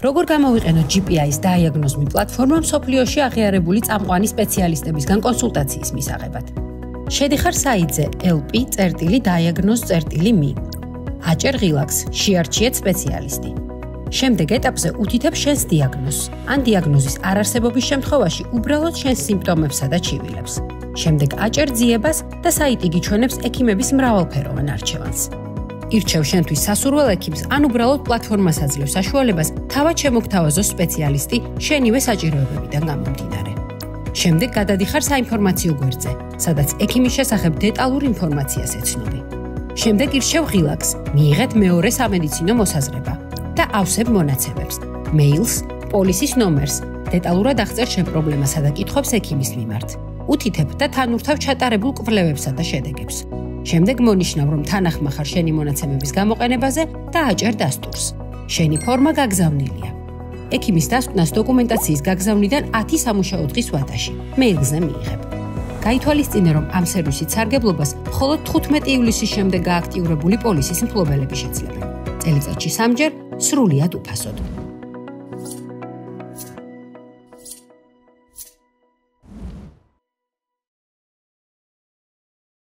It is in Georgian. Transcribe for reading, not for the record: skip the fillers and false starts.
როგორ გამოვიყენოთ GPI-ის დაიაგნოზმი პლატფორმა მსოფლიოში აღიარებული წამყვანი სპეციალისტებისგან კონსულტაციის მისაღებად. შედიხარ საიტზე lp.diagnose.me. აჭერ ღილაკს, შეარჩიეთ სპეციალისტი. შემდეგ ეტაპზე უთითებ შენს დიაგნოზს, ან დიაგნოზის არარსებობის შემთხვევაში უბრალოდ შენს სიმპტომებსა და ჩივილებს. შემდეგ აჭერ ძიებას და საიტი გიჩვენებს ექიმების მრავალფეროვან არჩევანს. ირჩევ შენთვის სასურველ ექიმს, ან უბრალოდ პლატფორმას აძლევს საშუალებას თავად შემოგთავაზოს სპეციალისტი შენივე საჭიროებებიდან გამომდინარე. შემდეგ გადადიხარ საინფორმაციო გვერდზე, სადაც ექიმის შესახებ დეტალურ ინფორმაციას ეცნობი. შემდეგ ირჩევ ღილაკს, მიიღეთ მეორე სამედიცინო მოსაზრება და ავსებ მონაცემებს, მეილს, პოლისის ნომერს, დეტალურად აღწერ შენ პრობლემასა და კითხვებს ექიმის მიმართ. უთითებ და თან ურთავ ჩატარებულ კვლევებსა და შედეგებს. შემდეგ მონიშნავ, რომ თანახმა ხარ შენი მონაცემების გამოყენებაზე და აჭერ დასტურს. შენი ფორმა გაგზავნილია. ექიმის დასკვნას დოკუმენტაციის გაგზავნიდან 10 სამუშაო დღის ვადაში, მეილზე მიიღებ. გაითვალისწინე, რომ ამ სერვისით სარგებლობას მხოლოდ 15 ივლისის შემდეგ გააქტიურებული პოლისის მფლობელები შეძლებენ. წელიწადში 3 ჯერ სრულიად უფასოდ.